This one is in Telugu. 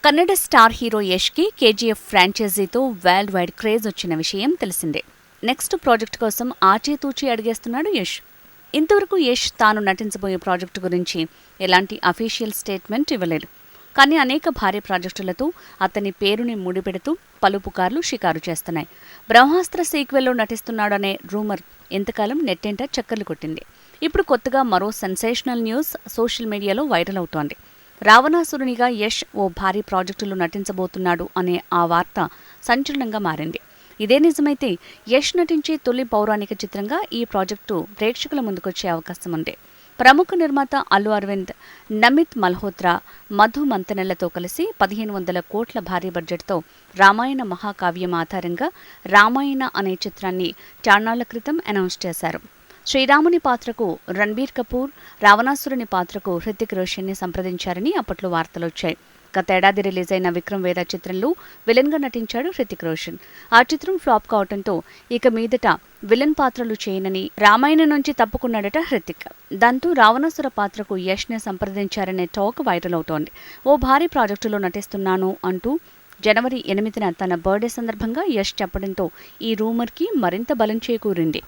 కన్నడ స్టార్ హీరో యష్కి కేజీఎఫ్ ఫ్రాంచైజీతో వరల్డ్ వైడ్ క్రేజ్ వచ్చిన విషయం తెలిసిందే. నెక్స్ట్ ప్రాజెక్ట్ కోసం ఆచితూచి అడిగేస్తున్నాడు యష్. ఇంతవరకు యష్ తాను నటించబోయే ప్రాజెక్టు గురించి ఎలాంటి అఫీషియల్ స్టేట్మెంట్ ఇవ్వలేదు. కానీ అనేక భారీ ప్రాజెక్టులతో అతని పేరుని ముడిపెడుతూ పలు పుకార్లు షికారు చేస్తున్నాయి. బ్రహ్మాస్త్ర సీక్వెల్లో నటిస్తున్నాడనే రూమర్ ఎంతకాలం నెట్టింట చక్కర్లు కొట్టింది. ఇప్పుడు కొత్తగా మరో సెన్సేషనల్ న్యూస్ సోషల్ మీడియాలో వైరల్ అవుతోంది. రావణాసురునిగా యష్ ఓ భారీ ప్రాజెక్టులో నటించబోతున్నాడు అనే ఆ వార్త సంచలనంగా మారింది. ఇదే నిజమైతే యష్ నటించే తొలి పౌరాణిక చిత్రంగా ఈ ప్రాజెక్టు ప్రేక్షకుల ముందుకొచ్చే అవకాశం ఉంది. ప్రముఖ నిర్మాత అల్లు అరవింద్, నమిత్ మల్హోత్రా, మధు మంతెనలతో కలిసి 1500 కోట్ల భారీ బడ్జెట్తో రామాయణ మహాకావ్యం ఆధారంగా రామాయణ అనే చిత్రాన్ని చాన్నాళ్ల క్రితం అనౌన్స్ చేశారు. శ్రీరాముని పాత్రకు రణబీర్ కపూర్, రావణాసురుని పాత్రకు హృతిక్ రోషన్ని సంప్రదించారని అప్పట్లో వార్తలొచ్చాయి. గతేడాది రిలీజ్ అయిన విక్రమ్ వేద చిత్రంలో విలన్గా నటించాడు హృతిక్ రోషన్. ఆ చిత్రం ఫ్లాప్ కావడంతో ఇక మీదట విలన్ పాత్రలు చేయనని రామాయణం నుంచి తప్పుకున్నాడట హృతిక్. దాంతో రావణాసుర పాత్రకు యష్ని సంప్రదించారనే టాక్ వైరల్ అవుతోంది. ఓ భారీ ప్రాజెక్టులో నటిస్తున్నాను అంటూ జనవరి 8న తన బర్త్డే సందర్భంగా యష్ చెప్పడంతో ఈ రూమర్కి మరింత బలం చేకూరింది.